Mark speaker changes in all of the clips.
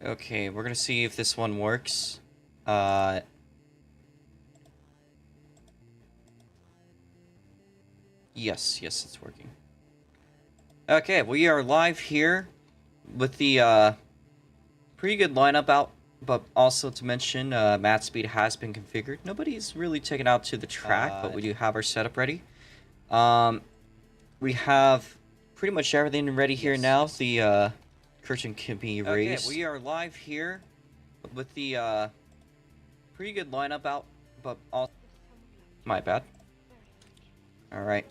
Speaker 1: Okay, we're gonna see if this one works. Yes, it's working. Okay, we are live here with the pretty good lineup out, but also to mention, mat speed has been configured. Nobody's really taken out to the track, but we do have our setup ready. We have pretty much everything ready here now. The curtain can be raised. Okay, we are live here with the pretty good lineup out, but also... My bad. Alright.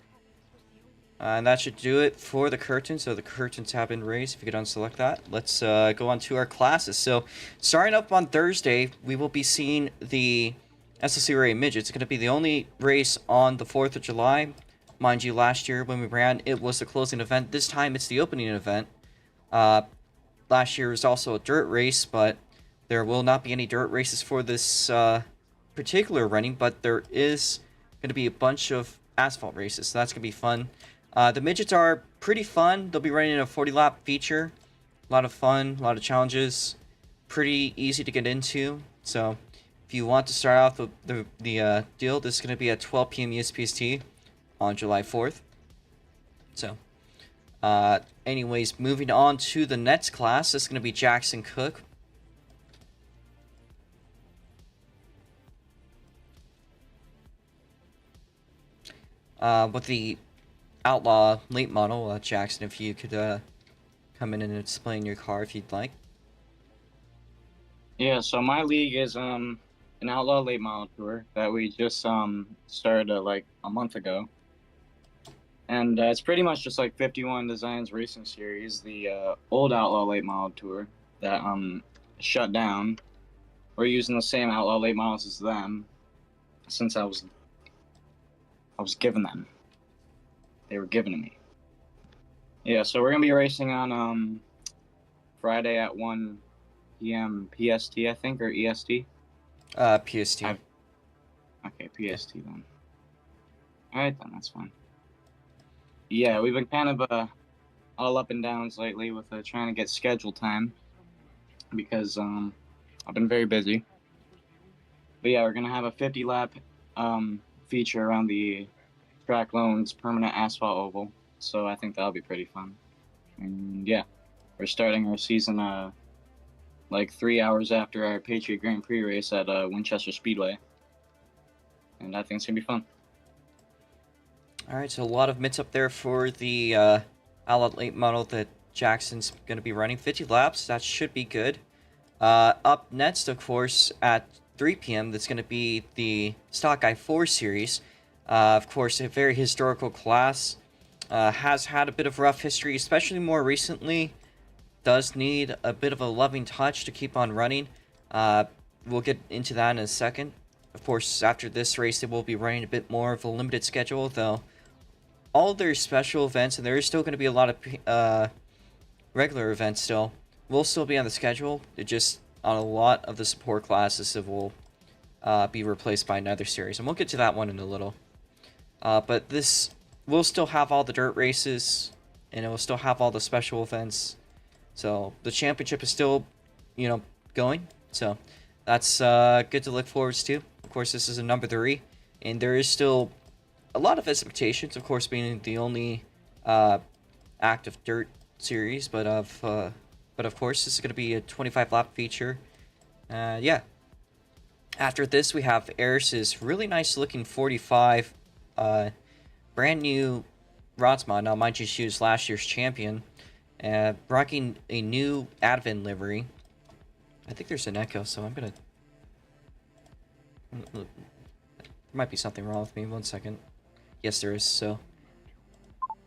Speaker 1: And that should do it for the curtain. So the curtains have been raised. If you could unselect that. Let's go on to our classes. So starting up on Thursday, we will be seeing the SLCORA Midgets. It's going to be the only race on the 4th of July. Mind you, last year when we ran, it was the closing event. This time it's the opening event. Last year was also a dirt race, but there will not be any dirt races for this particular running. But there is going to be a bunch of asphalt races, so that's going to be fun. The midgets are pretty fun. They'll be running a 40-lap feature. A lot of fun, a lot of challenges. Pretty easy to get into. So if you want to start off the deal, this is going to be at 12 PM US PST on July 4th. So, anyways, moving on to the next class. This is going to be Jackson Cook. With the Outlaw late model, Jackson, if you could come in and explain your car if you'd like.
Speaker 2: Yeah, so my league is an Outlaw late model tour that we just started like a month ago. And it's pretty much just like 51 Designs Racing Series, the old Outlaw late model tour that shut down. We're using the same Outlaw late models as them since I was given them. They were given to me. Yeah, so we're gonna be racing on Friday at 1 PM PST, I think, or EST.
Speaker 1: PST.
Speaker 2: Okay, PST then. All right, then that's fine. Yeah, we've been kind of all up and downs lately with trying to get schedule time because I've been very busy. But yeah, we're gonna have a 50-lap feature around the Track Loans permanent asphalt oval, so I think that'll be pretty fun. And yeah, we're starting our season like 3 hours after our Patriot Grand Prix race at Winchester Speedway, and I think it's gonna be fun.
Speaker 1: Alright, so a lot of mitts up there for the Outlaw late model that Jackson's going to be running. 50 laps, that should be good. Up next, of course, at 3 PM, that's going to be the Stockard 4 Series. Of course, a very historical class. Has had a bit of rough history, especially more recently. Does need a bit of a loving touch to keep on running. We'll get into that in a second. Of course, after this race, they will be running a bit more of a limited schedule, though. All their special events, and there is still going to be a lot of regular events still, will still be on the schedule. It just, on a lot of the support classes, it will be replaced by another series. And we'll get to that one in a little. But this will still have all the dirt races, and it will still have all the special events. So the championship is still, going. So that's good to look forward to. Of course, this is a number 3, and there is still a lot of expectations, of course, being the only active dirt series, but of course, this is going to be a 25-lap feature. Yeah. After this, we have Eris's really nice-looking 45, brand new Ros Mod. Now, mind you, she was last year's champion, rocking a new Advent livery. I think there's an echo, so I'm gonna... There might be something wrong with me. 1 second. Yes, there is, so...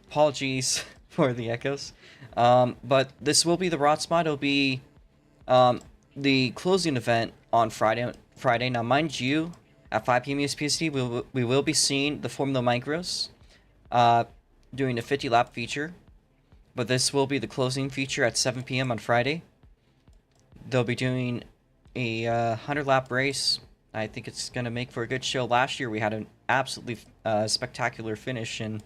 Speaker 1: Apologies for the echoes. But this will be the Ros Mod. It'll be the closing event on Friday. Now, mind you, at 5 PM US PST, we will be seeing the Formula Micros doing a 50-lap feature. But this will be the closing feature at 7 PM on Friday. They'll be doing a 100-lap race. I think it's going to make for a good show. Last year, we had an absolutely spectacular finish, and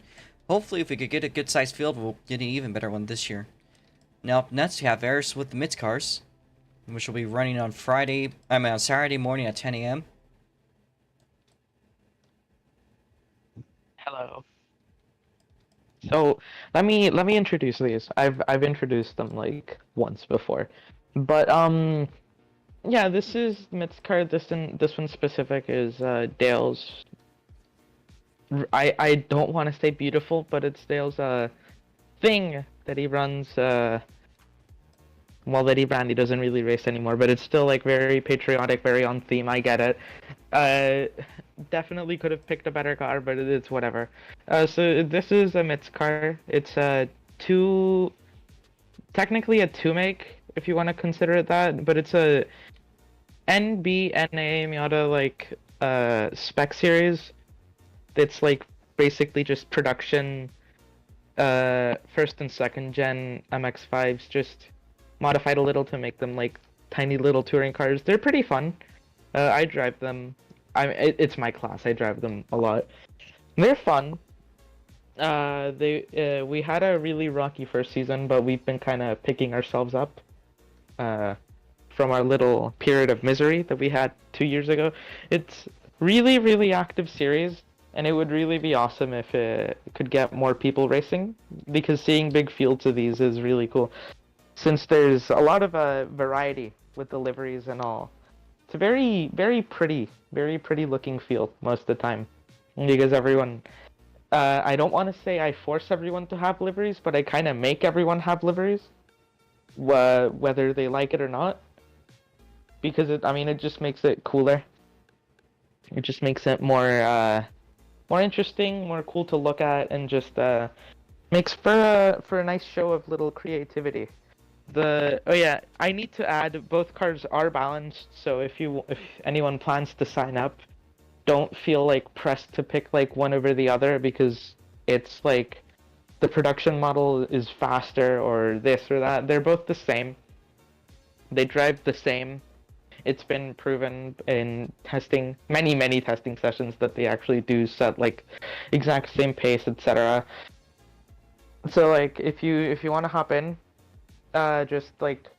Speaker 1: hopefully, if we could get a good-sized field, we'll get an even better one this year. Now, up next, we have Eris with the Midgets cars. which will be running on on Saturday morning at 10 a.m.
Speaker 3: Hello. So let me introduce these. I've introduced them like once before, but yeah, this is Mit's card. This one specific is Dale's. I don't want to say beautiful, but it's Dale's thing that he runs. Well, that he ran. He doesn't really race anymore, but it's still like very patriotic, very on theme. I get it. Uh, Definitely could have picked a better car, but it's whatever. So this is a Mit's car. It's a two, technically a two make, if you want to consider it that, but it's a NBNA Miata like spec series. It's like basically just production first and second gen MX-5s, just modified a little to make them like tiny little touring cars. They're pretty fun. I drive them. It's my class. I drive them a lot. They're fun. We had a really rocky first season, but we've been kind of picking ourselves up from our little period of misery that we had 2 years ago. It's really, really active series, and it would really be awesome if it could get more people racing, because seeing big fields of these is really cool. Since there's a lot of variety with the liveries and all. It's a very, very pretty looking field most of the time, because everyone. I don't want to say I force everyone to have liveries, but I kind of make everyone have liveries, whether they like it or not. Because it just makes it cooler. It just makes it more interesting, more cool to look at, and just makes for a nice show of little creativity. Oh yeah, I need to add, both cars are balanced, so if anyone plans to sign up, don't feel like pressed to pick like one over the other, because it's like the production model is faster or this or that. They're both the same. They drive the same. It's been proven in testing, many testing sessions, that they actually do set like exact same pace, etc. So like if you want to hop in, just like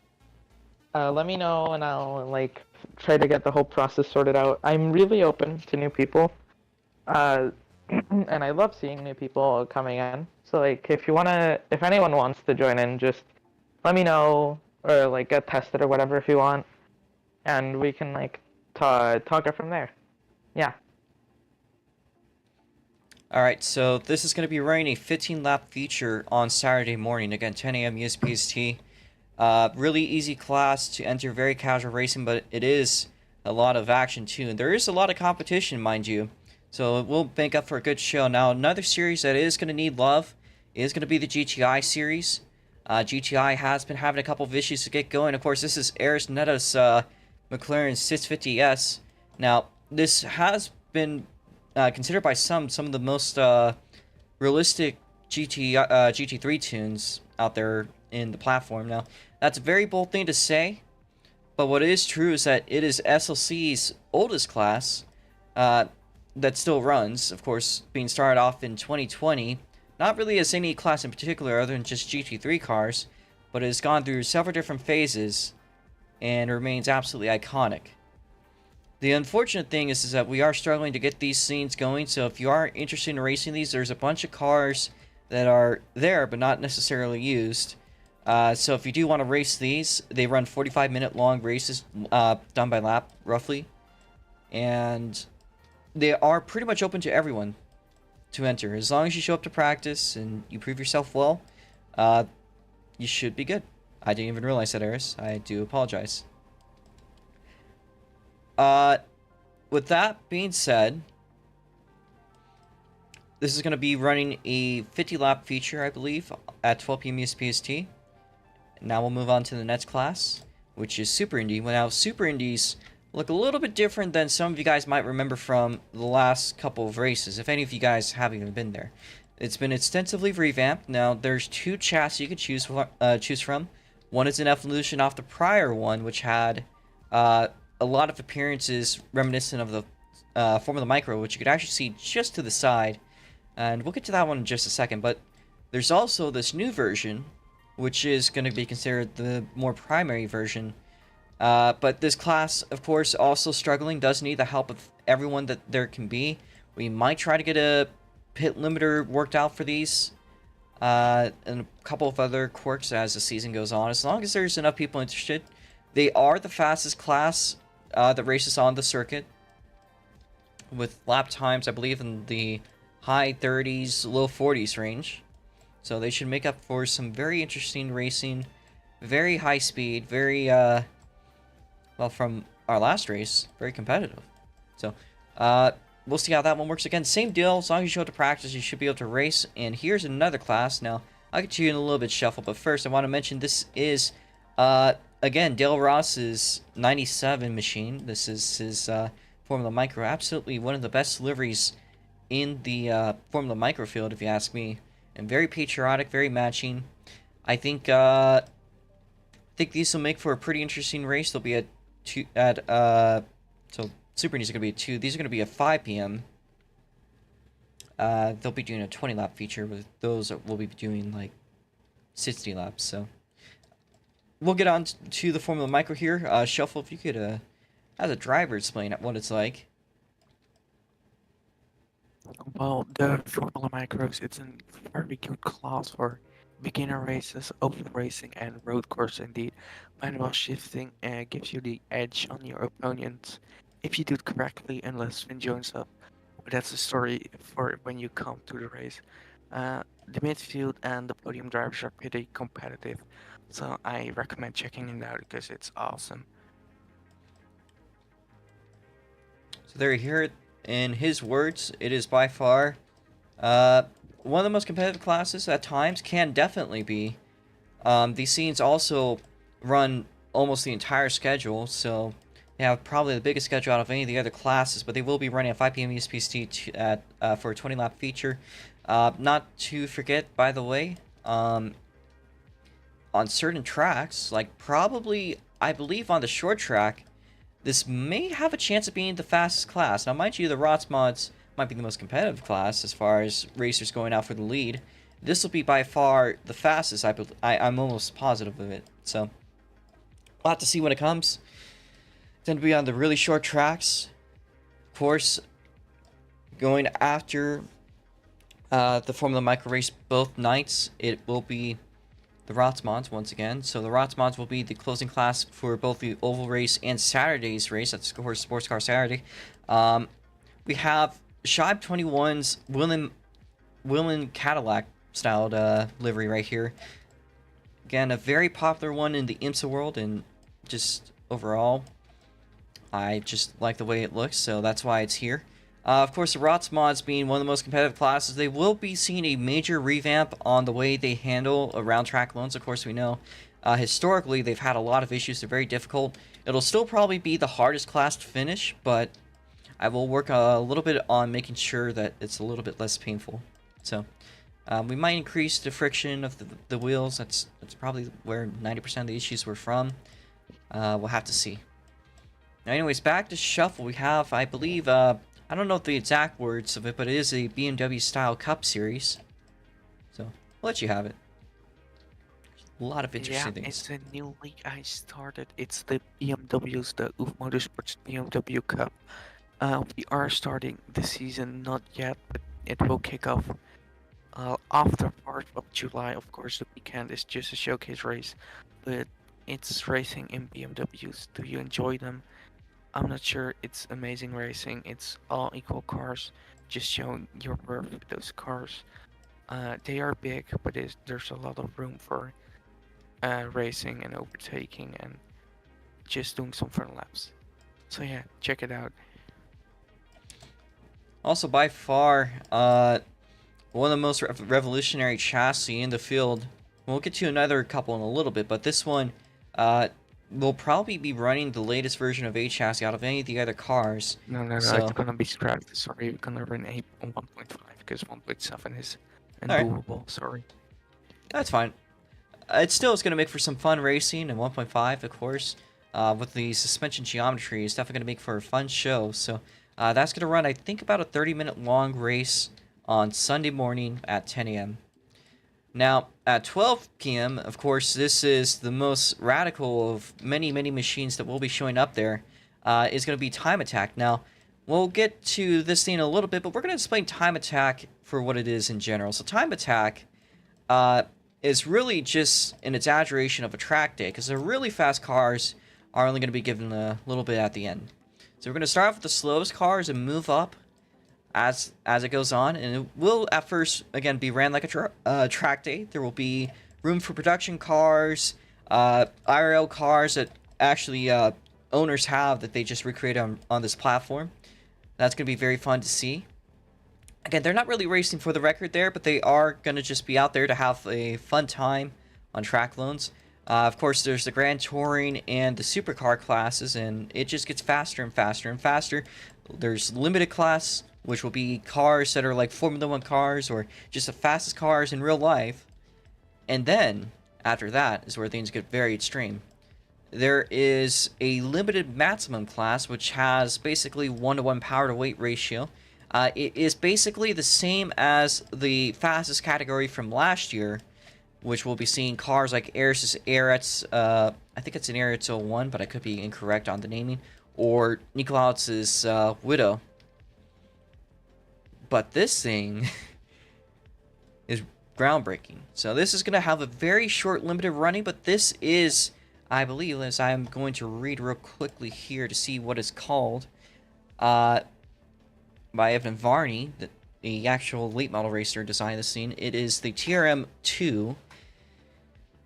Speaker 3: let me know, and I'll like try to get the whole process sorted out. I'm really open to new people, and I love seeing new people coming in. So like if anyone wants to join in, just let me know, or like get tested or whatever if you want, and we can like talk it from there. Yeah.
Speaker 1: Alright, so this is going to be running a 15-lap feature on Saturday morning, again, 10 a.m. US PST. Really easy class to enter, very casual racing, but it is a lot of action too. And there is a lot of competition, mind you, so it will make up for a good show. Now, another series that is going to need love is going to be the GTI series. GTI has been having a couple of issues to get going. Of course, this is Aris Netta's McLaren 650S. Now, this has been considered by some of the most realistic GT3 tunes out there in the platform. Now, that's a very bold thing to say, but what is true is that it is SLC's oldest class that still runs, of course, being started off in 2020. Not really as any class in particular other than just GT3 cars, but it has gone through several different phases and remains absolutely iconic. The unfortunate thing is that we are struggling to get these scenes going, so if you are interested in racing these, there's a bunch of cars that are there but not necessarily used. So if you do want to race these, they run 45-minute long races done by lap, roughly. And they are pretty much open to everyone to enter. As long as you show up to practice and you prove yourself well, you should be good. I didn't even realize that, Eris. I do apologize. With that being said, this is going to be running a 50-lap feature, I believe, at 12 PM US PST. Now we'll move on to the next class, which is Super Indy. Well, now, Super Indies look a little bit different than some of you guys might remember from the last couple of races, if any of you guys haven't even been there. It's been extensively revamped. Now, there's two chassis you can choose from. One is an evolution off the prior one, which had a lot of appearances reminiscent of the Formula Micro, which you could actually see just to the side. And we'll get to that one in just a second. But there's also this new version, which is going to be considered the more primary version, But this class, of course, also struggling, does need the help of everyone that there can be. We might try to get a pit limiter worked out for these, and a couple of other quirks as the season goes on. As long as there's enough people interested, they are the fastest class that races on the circuit, with lap times, I believe, in the high 30s, low 40s range. So they should make up for some very interesting racing, very high speed, very, well, from our last race, very competitive. So, we'll see how that one works. Again, same deal. As long as you show up to practice, you should be able to race. And here's another class. Now, I'll get to you in a little bit shuffle, but first I want to mention this is, again, Dale Ross's 97 machine. This is his Formula Micro. Absolutely one of the best liveries in the Formula Micro field, if you ask me. And very patriotic, very matching. I think these will make for a pretty interesting race. They'll be at so Super Indy's are going to be at 2. These are going to be at 5 p.m. They'll be doing a 20-lap feature, with those will be doing like 60 laps. So we'll get on to the Formula Micro here. Shuffle, if you could, as a driver, explain what it's like.
Speaker 4: Well, the Formula Micros, it's a very good class for beginner races, open racing, and road course indeed. Manual shifting gives you the edge on your opponents if you do it correctly, unless Finn joins up. But that's a story for when you come to the race. The midfield and the podium drivers are pretty competitive, so I recommend checking it out because it's awesome.
Speaker 1: So there you hear it in his words. It is by far one of the most competitive classes at times, can definitely be. These scenes also run almost the entire schedule, so they have probably the biggest schedule out of any of the other classes, but they will be running at 5 PM US PST for a 20-lap feature. Not to forget, by the way, on certain tracks, like probably, I believe on the short track, this may have a chance of being the fastest class. Now, mind you, the Ros Mods might be the most competitive class as far as racers going out for the lead. This will be by far the fastest, I'm almost positive of it. So, we'll have to see when it comes. It's going to be on the really short tracks. Of course, going after the Formula Micro race both nights, it will be the Ros Mods once again. So the Ros Mods will be the closing class for both the oval race and Saturday's race. That's of course Sports Car Saturday. We have Shibe 21's Willen Cadillac styled livery right here. Again, a very popular one in the IMSA world, and just overall, I just like the way it looks, so that's why it's here. Of course, the Ros Mods being one of the most competitive classes, they will be seeing a major revamp on the way they handle around track loans. Of course, we know historically they've had a lot of issues. They're very difficult. It'll still probably be the hardest class to finish, but I will work a little bit on making sure that it's a little bit less painful. So we might increase the friction of the wheels. That's probably where 90% of the issues were from. We'll have to see. Now, anyways, back to Shuffle. We have, I believe, I don't know the exact words of it, but it is a BMW style Cup series. So, I'll let you have it. A lot of interesting things.
Speaker 4: It's a new league I started. It's the BMW's, the Motorsports BMW Cup. We are starting the season, not yet, but it will kick off after part of July. Of course, the weekend is just a showcase race, but it's racing in BMWs. Do you enjoy them? I'm not sure. It's amazing racing. It's all equal cars, just showing your worth with those cars. They are big, but there's a lot of room for racing and overtaking and just doing some fun laps. So yeah, check it out.
Speaker 1: Also, by far, one of the most revolutionary chassis in the field. We'll get to another couple in a little bit, but this one, will probably be running the latest version of A chassis out of any of the other cars.
Speaker 4: No,
Speaker 1: So-
Speaker 4: it's gonna be scrapped. Sorry, we're gonna run a 1.5 because 1.7 is
Speaker 1: Alright.
Speaker 4: undoable. Sorry.
Speaker 1: That's fine. It still is going to make for some fun racing, and 1.5, of course, with the suspension geometry, is definitely going to make for a fun show. So that's going to run, I think, about a 30-minute long race on Sunday morning at 10 a.m. Now, at 12 p.m., of course, this is the most radical of many, many machines that will be showing up there, is going to be Time Attack. Now, we'll get to this thing in a little bit, but we're going to explain Time Attack for what it is in general. So Time Attack is really just an exaggeration of a track day, because the really fast cars are only going to be given a little bit at the end. So we're going to start off with the slowest cars and move up as it goes on, and it will at first again be ran like a track day. There will be room for production cars, IRL cars that actually owners have that they just recreate on this platform. That's going to be very fun to see. Again, they're not really racing for the record there, but they are going to just be out there to have a fun time on track loans. Of course, there's the Grand Touring and the Supercar classes, and it just gets faster and faster and faster. There's limited class, which will be cars that are like Formula 1 cars or just the fastest cars in real life. And then, after that, is where things get very extreme. There is a limited maximum class, which has basically 1-to-1 power-to-weight ratio. It is basically the same as the fastest category from last year, which we'll be seeing cars like Aris's Arets, I think it's an Arets 01, but I could be incorrect on the naming, or Nikolaus's Widow. But this thing is groundbreaking. So this is going to have a very short limited running, but this is, I believe, as I'm going to read real quickly here to see what it's called, by Evan Varney, the actual late model racer designed this scene. It is the TRM2,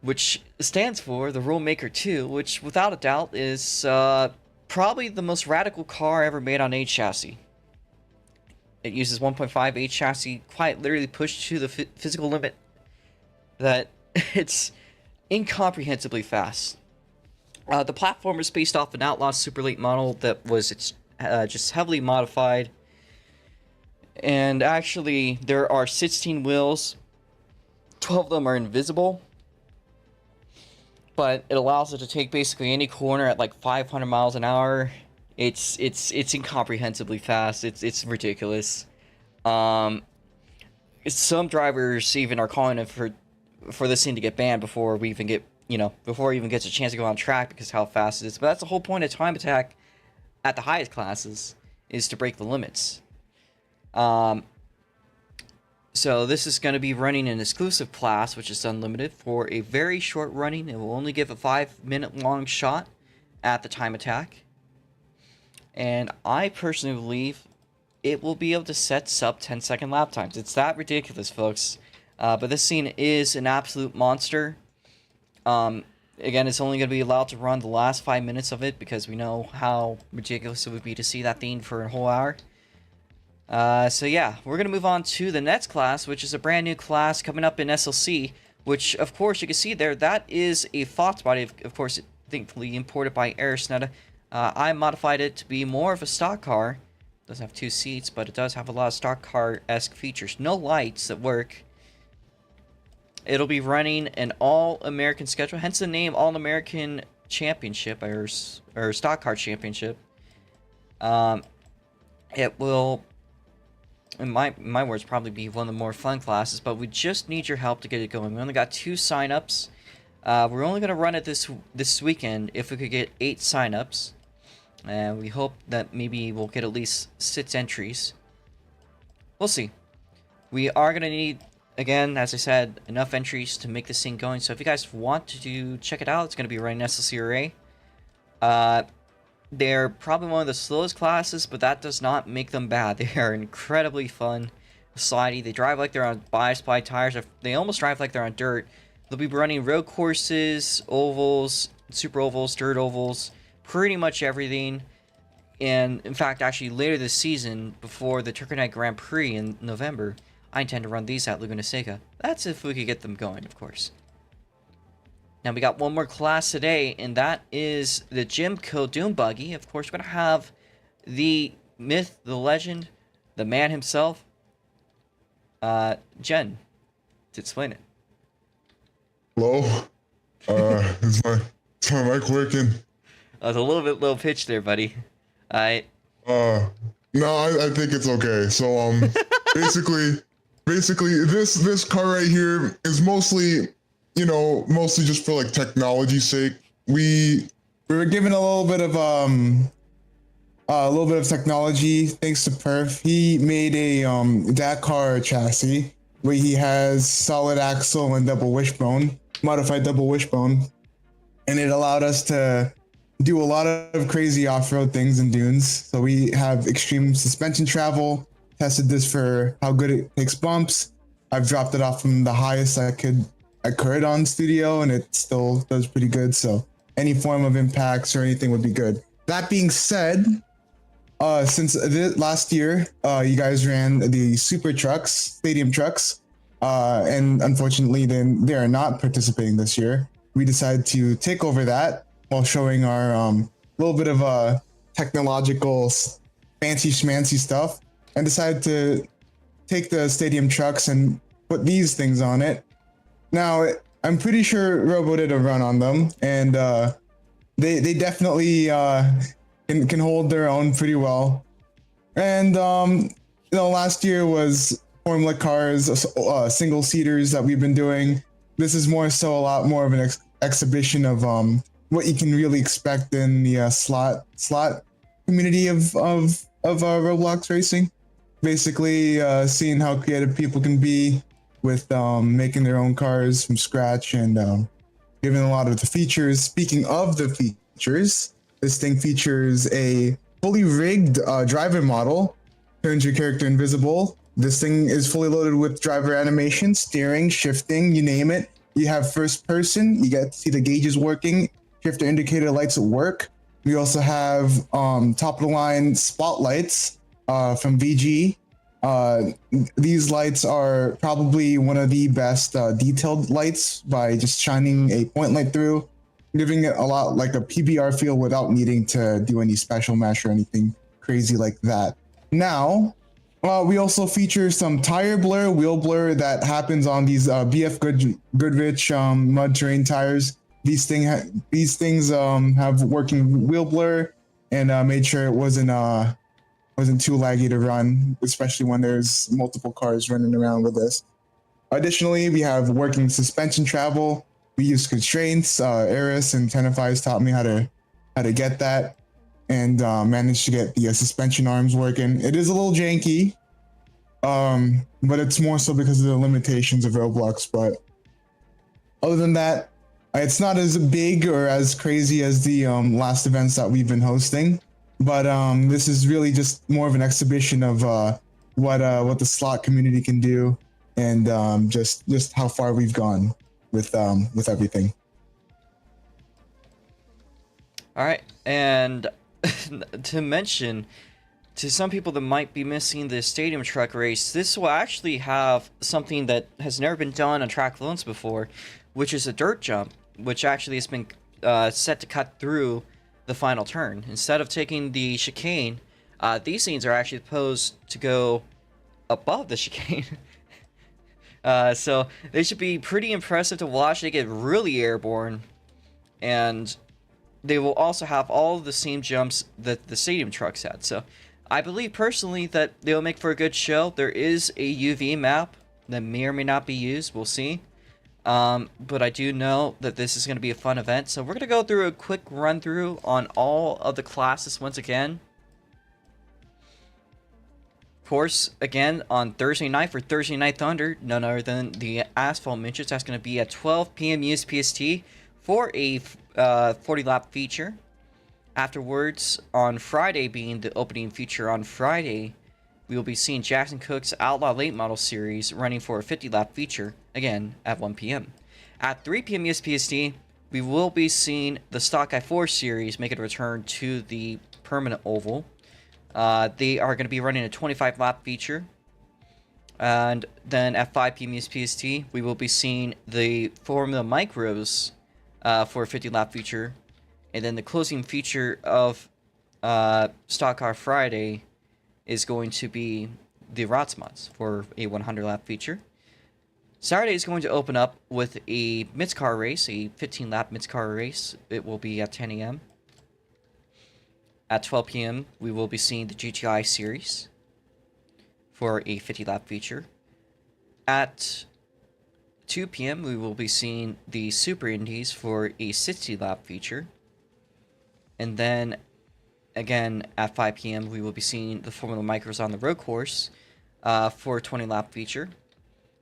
Speaker 1: which stands for the Rule Maker 2, which without a doubt is probably the most radical car ever made on H chassis. It uses 1.5 H chassis, quite literally pushed to the physical limit that it's incomprehensibly fast. The platform is based off an Outlaw Super Late model that was just heavily modified. And actually, there are 16 wheels. 12 of them are invisible. But it allows it to take basically any corner at like 500 miles an hour. It's incomprehensibly fast. It's ridiculous. Some drivers even are calling it for this thing to get banned before we even get, before it even gets a chance to go on track because how fast it is. But that's the whole point of Time Attack at the highest classes, is to break the limits. So this is going to be running an exclusive class, which is unlimited, for a very short running. It will only give a 5-minute long shot at the Time Attack. And I personally believe it will be able to set sub 10-second lap times. It's that ridiculous, folks. But this scene is an absolute monster. Again, it's only going to be allowed to run the last 5 minutes of it because we know how ridiculous it would be to see that thing for a whole hour. So yeah, we're going to move on to the next class, which is a brand new class coming up in SLC, which, of course, you can see there, that is a Fox body, of course, thankfully imported by Arisneta. I modified it to be more of a stock car. It doesn't have 2 seats, but it does have a lot of stock car-esque features. No lights that work. It'll be running an all-American schedule, hence the name All-American Championship, or Stock Car Championship. It will, in my words, probably be one of the more fun classes, but we just need your help to get it going. We only got 2 signups. We're only going to run it this weekend if we could get 8 signups. And we hope that maybe we'll get at least 6 entries. We'll see. We are going to need, again, as I said, enough entries to make this thing going. So if you guys want to check it out, it's going to be running SLCORA. They're probably one of the slowest classes, but that does not make them bad. They are incredibly fun, slidey. They drive like they're on bi-sply tires. They almost drive like they're on dirt. They'll be running road courses, ovals, super ovals, dirt ovals, pretty much everything. And in fact, actually later this season, before the Turkey Night Grand Prix in November, I intend to run these at Laguna Seca. That's if we could get them going, of course. Now we got one more class today, and that is the Jimco Doom Buggy. Of course, we're going to have the myth, the legend, the man himself, Jen, to explain it.
Speaker 5: Hello? Is my mic working?
Speaker 1: It's a little bit low pitch there, buddy.
Speaker 5: No, I think it's okay. So, basically, basically this car right here is mostly, mostly just for like technology's sake. We were given a little bit of technology thanks to Perf. He made a Dakar chassis where he has solid axle and double wishbone, modified double wishbone, and it allowed us to do a lot of crazy off-road things in dunes. So we have extreme suspension travel. Tested this for how good it takes bumps. I've dropped it off from the highest I could on studio, and it still does pretty good. So any form of impacts or anything would be good. That being said, since last year, you guys ran the super trucks, stadium trucks, and unfortunately, then they are not participating this year. We decided to take over that while showing our little bit of technological fancy schmancy stuff, and decided to take the stadium trucks and put these things on it. Now, I'm pretty sure Robo did a run on them, and they definitely can hold their own pretty well. And last year was Formula Cars, single seaters that we've been doing. This is more so a lot more of an exhibition of what you can really expect in the slot community of Roblox racing. Basically, seeing how creative people can be with making their own cars from scratch and giving a lot of the features. Speaking of the features, this thing features a fully rigged driver model, turns your character invisible. This thing is fully loaded with driver animation, steering, shifting, you name it. You have first person, you get to see the gauges working, shifter indicator lights at work. We also have top of the line spotlights from VG. These lights are probably one of the best detailed lights by just shining a point light through, giving it a lot like a PBR feel without needing to do any special mesh or anything crazy like that. Now, we also feature some tire blur, wheel blur that happens on these BF Goodrich mud terrain tires. These things have working wheel blur and made sure it wasn't too laggy to run, especially when there's multiple cars running around with this. Additionally, we have working suspension travel. We use constraints. Eris and Tenify's taught me how to get that, and managed to get the suspension arms working. It is a little janky, but it's more so because of the limitations of Roblox. But other than that, it's not as big or as crazy as the last events that we've been hosting. But this is really just more of an exhibition of what the slot community can do, and just how far we've gone with everything.
Speaker 1: All right, and to mention to some people that might be missing the stadium truck race, this will actually have something that has never been done on track loans before, which is a dirt jump, which actually has been set to cut through the final turn. Instead of taking the chicane, these things are actually supposed to go above the chicane. So they should be pretty impressive to watch. They get really airborne, and they will also have all the same jumps that the stadium trucks had. So I believe personally that they'll make for a good show. There is a UV map that may or may not be used. We'll see. But I do know that this is going to be a fun event. So we're going to go through a quick run through on all of the classes once again. Of course, again, on Thursday night for Thursday Night Thunder, none other than the Asphalt Midgets. That's going to be at 12 PM US PST for a 40-lap feature. Afterwards, on Friday being the opening feature on Friday, we will be seeing Jackson Cook's Outlaw Late Model Series running for a 50-lap feature, again, at 1 p.m. At 3 p.m. US PST, we will be seeing the Stockard 4 Series make a return to the permanent oval. They are going to be running a 25-lap feature. And then at 5 p.m. US PST, we will be seeing the Formula Micros for a 50-lap feature. And then the closing feature of Stock Car Friday is going to be the Ros Mods for a 100-lap feature. Saturday is going to open up with a Mids car race, a 15-lap Mids car race. It will be at 10 a.m. At 12 p.m., we will be seeing the GTI series for a 50-lap feature. at 2 p.m., we will be seeing the Super Indies for a 60-lap feature. And then, again, at 5 p.m., we will be seeing the Formula Micros on the road course for a 20-lap feature.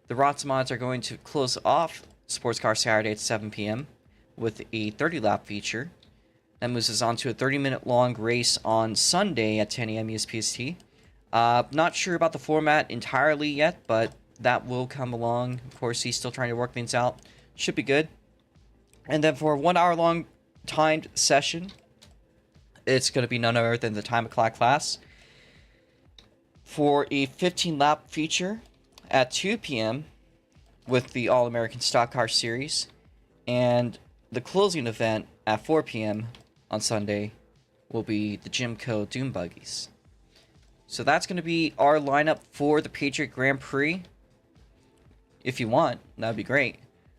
Speaker 1: The Ros Mods are going to close off Sports Car Saturday at 7 p.m. with a 30-lap feature. That moves us on to a 30-minute long race on Sunday at 10 a.m. US PST. Not sure about the format entirely yet, but that will come along. Of course, he's still trying to work things out. Should be good. And then for a 1 hour long timed session, it's going to be none other than the time o'clock class. For a 15-lap feature at 2 p.m. with the All-American Stock Car Series. And the closing event at 4 p.m. on Sunday will be the Jimco Doom Buggies. So that's going to be our lineup for the Patriot Grand Prix. If you want, that'd be great.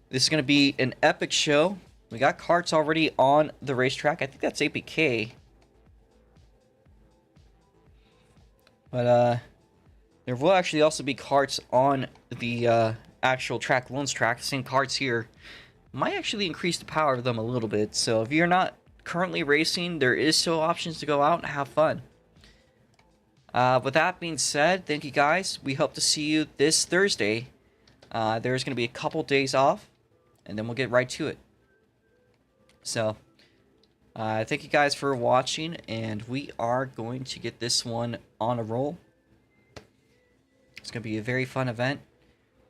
Speaker 1: This is going to be an epic show. We got karts already on the racetrack. I think that's APK. But there will actually also be karts on the actual track, Loans track. Same karts here. Might actually increase the power of them a little bit. So if you're not currently racing, there is still options to go out and have fun. With that being said, thank you guys. We hope to see you this Thursday. There's going to be a couple days off, and then we'll get right to it. So, thank you guys for watching, and we are going to get this one on a roll. It's going to be a very fun event.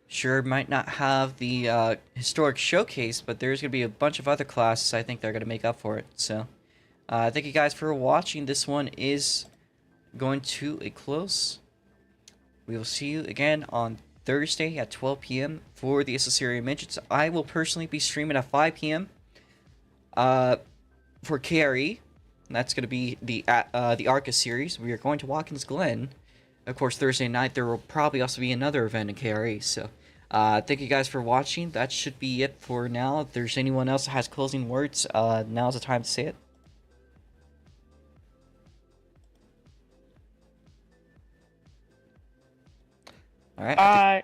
Speaker 1: Sure, might not have the historic showcase, but there's going to be a bunch of other classes I think they're going to make up for it. So, thank you guys for watching. This one is going to a close. We will see you again on Thursday at 12 p.m. for the SLCORA Midgets. I will personally be streaming at 5 p.m. For KRE. And that's going to be the ARCA series. We are going to Watkins Glen. Of course, Thursday night there will probably also be another event in KRE. So, thank you guys for watching. That should be it for now. If there's anyone else that has closing words, now's the time to say it. All right.
Speaker 3: Bye.